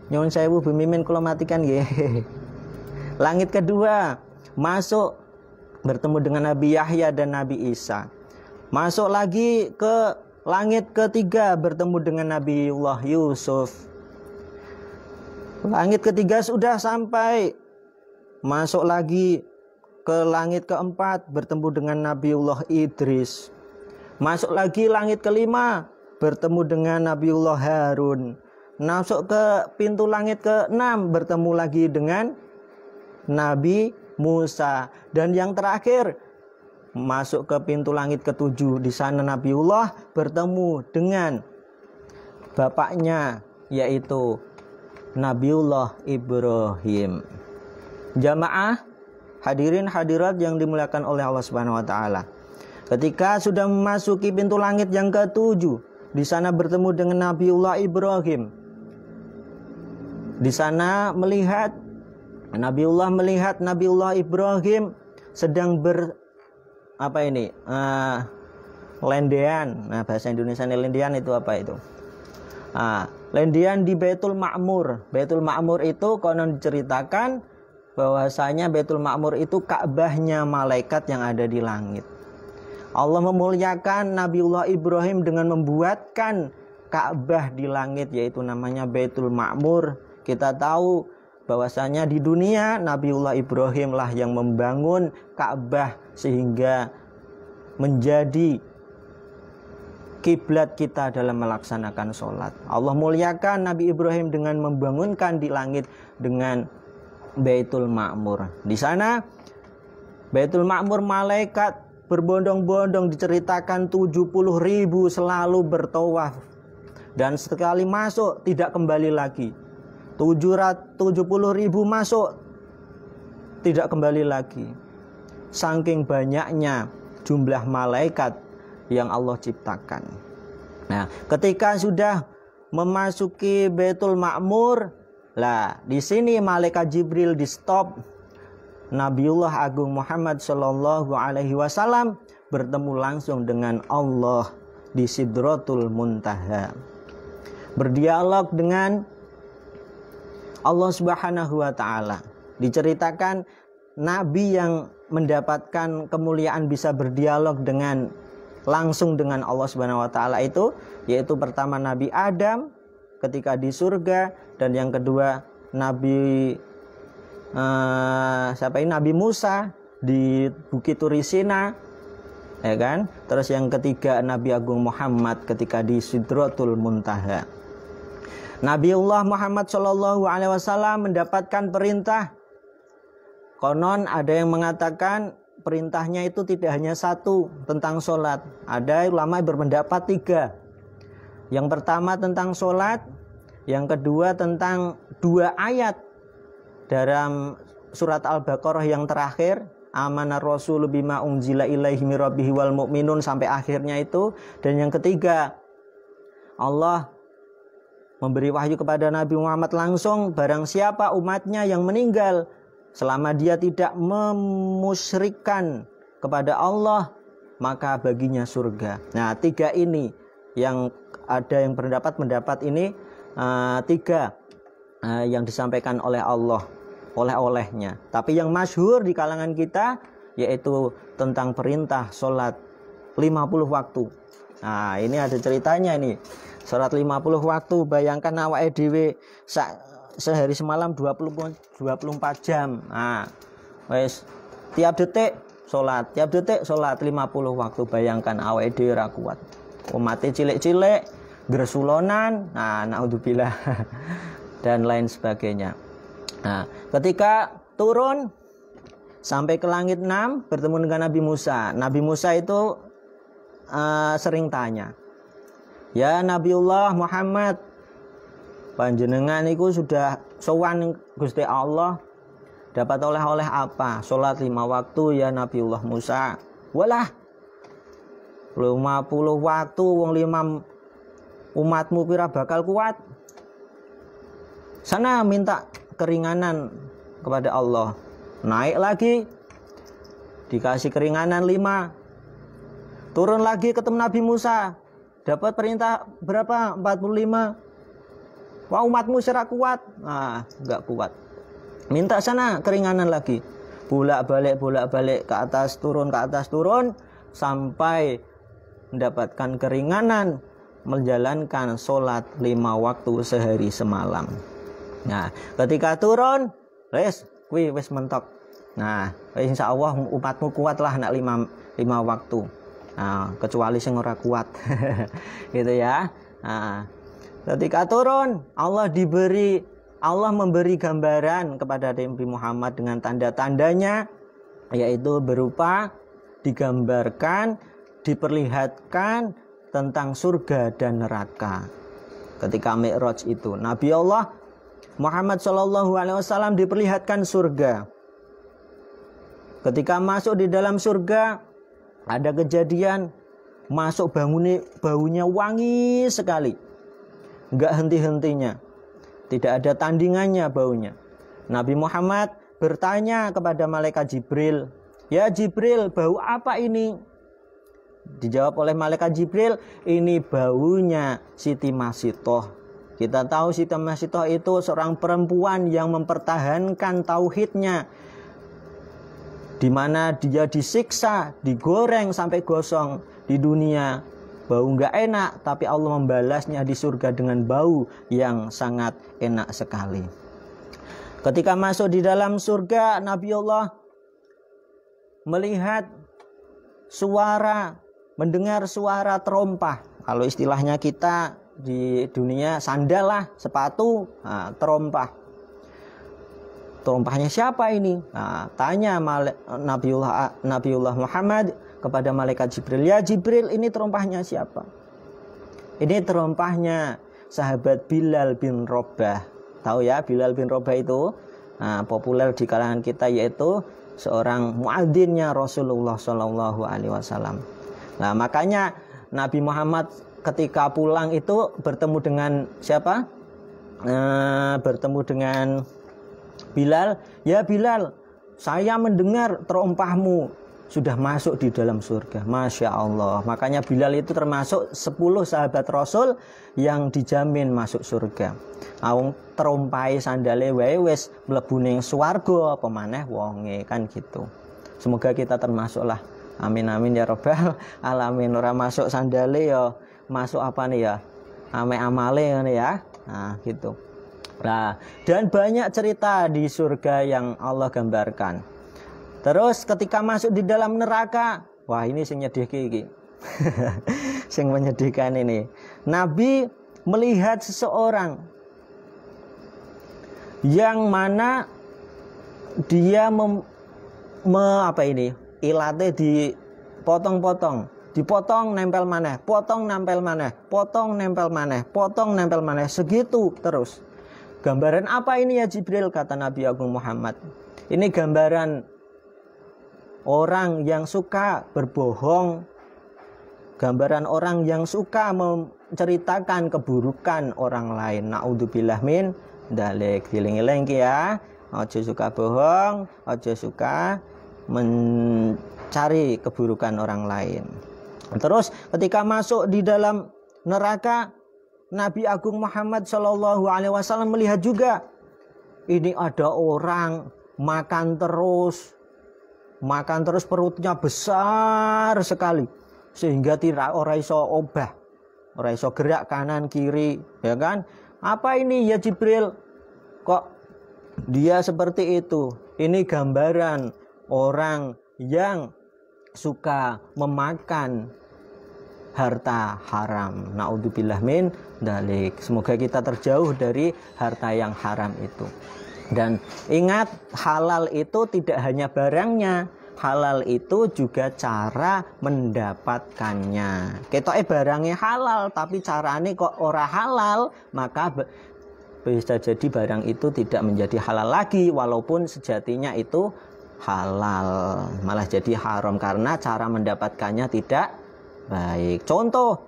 Nyun sewu bumimin kula matikan nggih. Langit kedua, masuk bertemu dengan Nabi Yahya dan Nabi Isa. Masuk lagi ke langit ketiga, bertemu dengan Nabiullah Yusuf. Langit ketiga sudah sampai, masuk lagi ke langit keempat, bertemu dengan Nabiullah Idris. Masuk lagi langit kelima, bertemu dengan Nabiullah Harun. Masuk ke pintu langit ke-6, bertemu lagi dengan Nabi Musa. Dan yang terakhir, masuk ke pintu langit ke-7. Di sana Nabiullah bertemu dengan bapaknya, yaitu Nabiullah Ibrahim. Jamaah hadirin hadirat yang dimuliakan oleh Allah Subhanahu wa taala. Ketika sudah memasuki pintu langit yang ke-7, di sana bertemu dengan Nabiullah Ibrahim. Di sana Nabiullah melihat Nabiullah Ibrahim sedang lendean. Nah, bahasa Indonesia lendean itu apa itu? Lendean di Baitul Ma'mur. Baitul Ma'mur itu konon diceritakan bahwasanya Baitul Ma'mur itu Ka'bahnya malaikat yang ada di langit. Allah memuliakan Nabiullah Ibrahim dengan membuatkan Ka'bah di langit, yaitu namanya Baitul Ma'mur. Kita tahu bahwasanya di dunia Nabiullah Ibrahim lah yang membangun Ka'bah sehingga menjadi kiblat kita dalam melaksanakan sholat. Allah muliakan Nabi Ibrahim dengan membangunkan di langit dengan Baitul Ma'mur. Di sana Baitul Ma'mur malaikat berbondong-bondong, diceritakan 70.000 selalu bertawaf, dan sekali masuk tidak kembali lagi. 70.000 masuk tidak kembali lagi. Saking banyaknya jumlah malaikat yang Allah ciptakan. Nah, ketika sudah memasuki Baitul Ma'mur, lah di sini malaikat Jibril di stop. Nabiullah Agung Muhammad Shallallahu Alaihi Wasallam bertemu langsung dengan Allah di Sidratul Muntaha, berdialog dengan Allah Subhanahu wa taala. Diceritakan nabi yang mendapatkan kemuliaan bisa berdialog dengan langsung dengan Allah Subhanahu wa taala itu, yaitu pertama Nabi Adam ketika di surga, dan yang kedua Nabi Nabi Musa di Bukit Turisina, ya kan? Terus yang ketiga Nabi Agung Muhammad ketika di Sidratul Muntaha. Nabiullah Muhammad Shallallahu Alaihi Wasallam mendapatkan perintah. Konon ada yang mengatakan perintahnya itu tidak hanya satu tentang sholat. Ada ulama berpendapat 3. Yang pertama tentang sholat, yang kedua tentang 2 ayat dalam surat Al-Baqarah yang terakhir, amanar rasulu bima unzila ilaihi mirabbihi wal mu'minun, sampai akhirnya itu. Dan yang ketiga, Allah memberi wahyu kepada Nabi Muhammad langsung, barang siapa umatnya yang meninggal selama dia tidak memusyrikkan kepada Allah, maka baginya surga. Nah, 3 ini yang ada yang mendapat ini 3 yang disampaikan oleh Allah, olehnya. Tapi yang masyhur di kalangan kita yaitu tentang perintah sholat 50 waktu. Nah, ini ada ceritanya ini. Sholat 50 waktu, bayangkan awake dhewe sehari semalam 24 jam. Nah, wes tiap detik sholat 50 waktu. Bayangkan awake dhewe ra kuat. Umate cilik-cilik, gresulonan, nah naudzubillah dan lain sebagainya. Nah, ketika turun sampai ke langit 6 bertemu dengan Nabi Musa. Nabi Musa itu sering tanya, "Ya Nabiullah Muhammad, panjenengan itu sudah sowan Gusti Allah, dapat oleh-oleh apa? Salat 5 waktu ya Nabiullah Musa." Walah, 50 waktu wong umatmu kira bakal kuat? Sana minta keringanan kepada Allah. Naik lagi, dikasih keringanan 5. Turun lagi ketemu Nabi Musa, dapat perintah berapa? 45. Wah, umatmu serak kuat. Nah, enggak kuat. Minta sana keringanan lagi. Bolak-balik ke atas turun sampai mendapatkan keringanan menjalankan sholat 5 waktu sehari semalam. Nah, ketika turun, wis mentok. Nah, insya Allah umatmu kuat lah nak 5 waktu. Nah, kecuali sing ora kuat. Gitu ya. Nah, ketika turun, Allah memberi gambaran kepada Nabi Muhammad dengan tanda-tandanya, yaitu berupa digambarkan, diperlihatkan tentang surga dan neraka. Ketika Mi'raj itu, Nabi Allah Muhammad SAW diperlihatkan surga. Ketika masuk di dalam surga, ada kejadian masuk baunya wangi sekali, enggak henti-hentinya, tidak ada tandingannya baunya. Nabi Muhammad bertanya kepada malaikat Jibril, "Ya Jibril, bau apa ini?" Dijawab oleh malaikat Jibril, "Ini baunya Siti Masitoh." Kita tahu Siti Masitoh itu seorang perempuan yang mempertahankan tauhidnya, di mana dia disiksa, digoreng sampai gosong di dunia, bau nggak enak, tapi Allah membalasnya di surga dengan bau yang sangat enak sekali. Ketika masuk di dalam surga, Nabi Allah melihat mendengar suara terompah. Kalau istilahnya kita di dunia sandal lah, sepatu, terompah. Terompahnya siapa ini? Nah, tanya Nabiullah Muhammad kepada malaikat Jibril, "Ya Jibril, ini terompahnya siapa?" "Ini terompahnya sahabat Bilal bin Rabah." Tahu ya, Bilal bin Rabah itu populer di kalangan kita, yaitu seorang muadzinnya Rasulullah SAW. Nah, makanya Nabi Muhammad ketika pulang itu bertemu dengan siapa? Bertemu dengan Bilal. "Ya Bilal, saya mendengar terompahmu sudah masuk di dalam surga." Masya Allah. Makanya Bilal itu termasuk 10 sahabat Rasul yang dijamin masuk surga. Awang terompai sandale wae wis mlebu ning swarga apa maneh wonge, kan gitu. Semoga kita termasuklah. Amin amin ya rabbal alamin. Ora masuk sandale ya masuk apa nih ya? Amale ngene ya. Nah, gitu. Nah, dan banyak cerita di surga yang Allah gambarkan. Terus ketika masuk di dalam neraka, wah ini sing nyedihke iki. Sing menyedihkan ini. Nabi melihat seseorang yang mana dia ilate dipotong nempel maneh, potong nempel maneh, segitu terus. Gambaran apa ini ya Jibril? Kata Nabi Agung Muhammad, ini gambaran orang yang suka berbohong, gambaran orang yang suka menceritakan keburukan orang lain. Naudzubillah min dzalik. Diling-eling ya, aja suka bohong, aja suka mencari keburukan orang lain. Terus ketika masuk di dalam neraka, Nabi Agung Muhammad SAW melihat juga ini ada orang makan terus perutnya besar sekali sehingga tidak ora iso obah, ora iso gerak kanan kiri, ya kan? Apa ini ya Jibril? Kok dia seperti itu? Ini gambaran orang yang suka memakan harta haram. Naudzubillah min dzalik. Semoga kita terjauh dari harta yang haram itu. Dan ingat, halal itu tidak hanya barangnya, halal itu juga cara mendapatkannya. Ketoke barangnya halal tapi carane kok ora halal, maka bisa jadi barang itu tidak menjadi halal lagi, walaupun sejatinya itu halal, malah jadi haram karena cara mendapatkannya tidak baik. Contoh,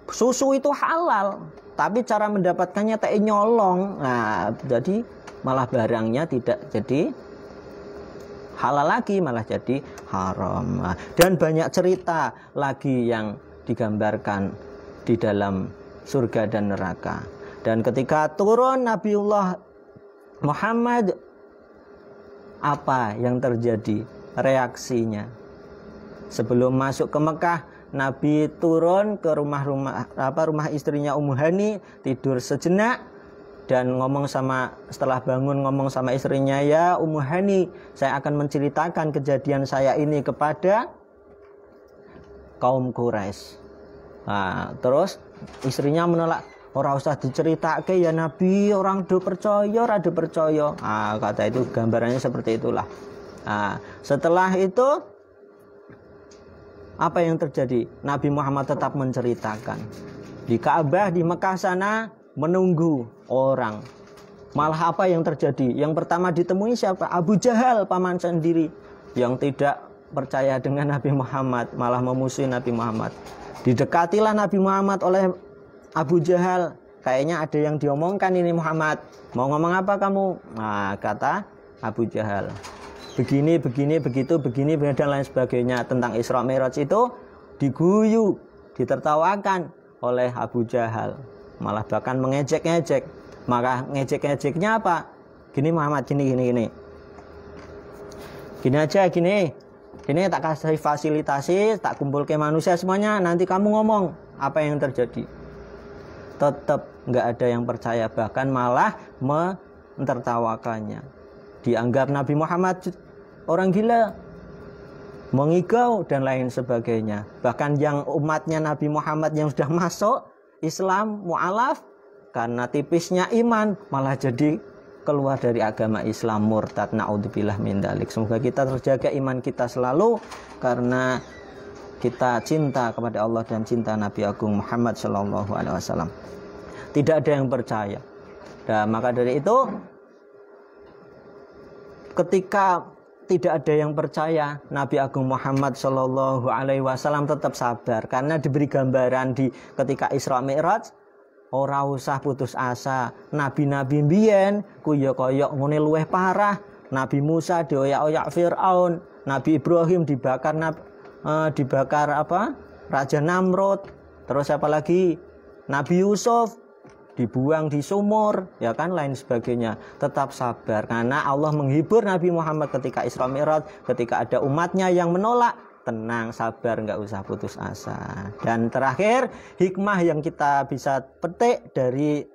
Susu itu halal, tapi cara mendapatkannya tak nyolong. Nah, jadi malah barangnya tidak jadi halal lagi, malah jadi haram. Dan banyak cerita lagi yang digambarkan di dalam surga dan neraka. Dan ketika turun Nabiullah Muhammad, apa yang terjadi reaksinya? Sebelum masuk ke Mekah, Nabi turun ke rumah istrinya Ummu Hani, tidur sejenak dan setelah bangun ngomong sama istrinya, "Ya Ummu Hani, saya akan menceritakan kejadian saya ini kepada kaum Quraisy." Nah, terus istrinya menolak, "Ora usah diceritake ya Nabi, orang do percaya, rada percaya." Nah, kata itu gambarannya seperti itulah. Nah, setelah itu apa yang terjadi? Nabi Muhammad tetap menceritakan. Di Ka'bah di Mekah sana menunggu orang. Malah apa yang terjadi? Yang pertama ditemui siapa? Abu Jahal, paman sendiri, yang tidak percaya dengan Nabi Muhammad, malah memusuhi Nabi Muhammad. Didekatilah Nabi Muhammad oleh Abu Jahal. Kayaknya ada yang diomongkan ini Muhammad. Mau ngomong apa kamu? Nah, kata Abu Jahal, begini, begitu, begini, dan lain sebagainya. Tentang Isra Mi'raj itu diguyu, ditertawakan oleh Abu Jahal. Malah bahkan mengejek-ngejek. Maka ngejek-ngejeknya apa? Gini Muhammad, gini. Gini aja, gini tak kasih fasilitasi, tak kumpul ke manusia semuanya, nanti kamu ngomong apa yang terjadi. Tetap nggak ada yang percaya, bahkan malah mentertawakannya. Dianggap Nabi Muhammad orang gila, mengigau dan lain sebagainya. Bahkan yang umatnya Nabi Muhammad yang sudah masuk Islam mu'alaf, karena tipisnya iman malah jadi keluar dari agama Islam, murtad, naudzubillah min dzalik. Semoga kita terjaga iman kita selalu karena kita cinta kepada Allah dan cinta Nabi Agung Muhammad sallallahu alaihi wasallam. Tidak ada yang percaya. Nah, maka dari itu ketika tidak ada yang percaya, Nabi Agung Muhammad Shallallahu Alaihi Wasallam tetap sabar karena diberi gambaran di ketika Isra Mi'raj. Ora usah putus asa. Nabi-nabi mbiyen koyok ngene luweh parah. Nabi Musa dioyak-oyak Firaun, Nabi Ibrahim dibakar Raja Namrud. Terus apa lagi? Nabi Yusuf dibuang di sumur, ya kan, lain sebagainya. Tetap sabar karena Allah menghibur Nabi Muhammad ketika Isra Mi'raj, ketika ada umatnya yang menolak. Tenang, sabar, nggak usah putus asa. Dan terakhir, hikmah yang kita bisa petik dari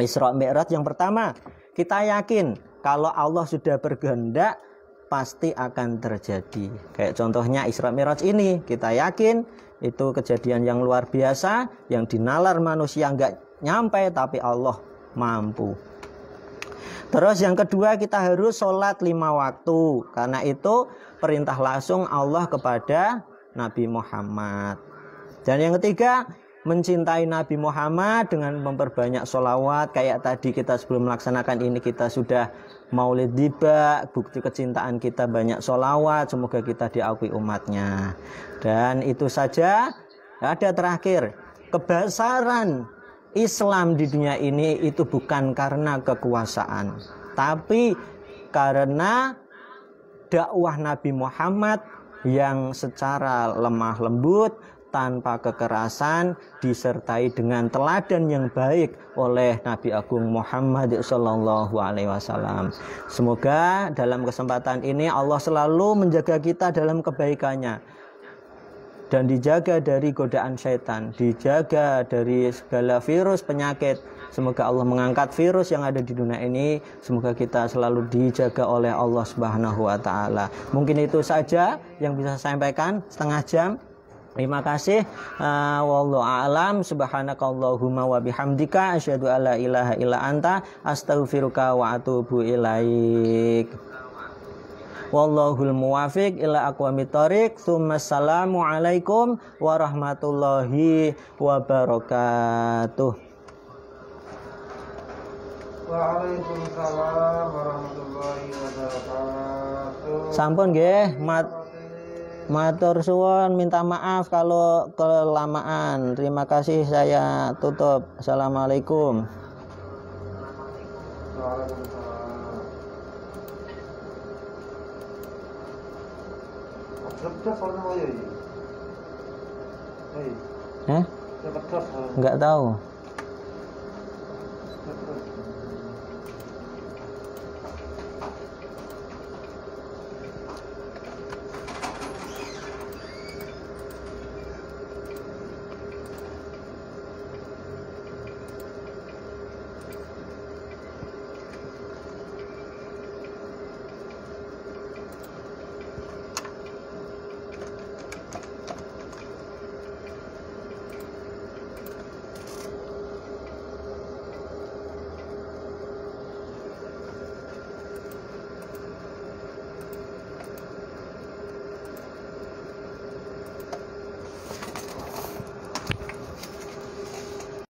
Isra Mi'raj yang pertama, kita yakin kalau Allah sudah berkehendak pasti akan terjadi. Kayak contohnya Isra Mi'raj ini, kita yakin itu kejadian yang luar biasa, yang dinalar manusia nggak nyampe, tapi Allah mampu. Terus yang kedua, kita harus sholat 5 waktu. Karena itu perintah langsung Allah kepada Nabi Muhammad. Dan yang ketiga, mencintai Nabi Muhammad dengan memperbanyak sholawat. Kayak tadi kita sebelum melaksanakan ini kita sudah maulid tiba, bukti kecintaan kita banyak sholawat. Semoga kita diakui umatnya. Dan itu saja. Ada terakhir, kebesaran Islam di dunia ini itu bukan karena kekuasaan, tapi karena dakwah Nabi Muhammad yang secara lemah lembut, tanpa kekerasan, disertai dengan teladan yang baik oleh Nabi Agung Muhammad Sallallahu Alaihi Wasallam. Semoga dalam kesempatan ini Allah selalu menjaga kita dalam kebaikannya dan dijaga dari godaan syaitan, dijaga dari segala virus penyakit. Semoga Allah mengangkat virus yang ada di dunia ini. Semoga kita selalu dijaga oleh Allah Subhanahu wa taala. Mungkin itu saja yang bisa saya sampaikan, setengah jam. Terima kasih. Wallahu a'lam. Subhanakallahumma wa bihamdika asyhadu alla ilaha illa anta astaghfiruka wa atubu ilaik. Wallahul muwafiq ila aqwamit thoriq. Assalamu alaikum warahmatullahi wabarakatuh. Waalaikumsalam warahmatullahi wabarakatuh. Sampun nggih, mat Matur suwun, minta maaf kalau kelamaan. Terima kasih, saya tutup. Assalamualaikum. Nggak tahu.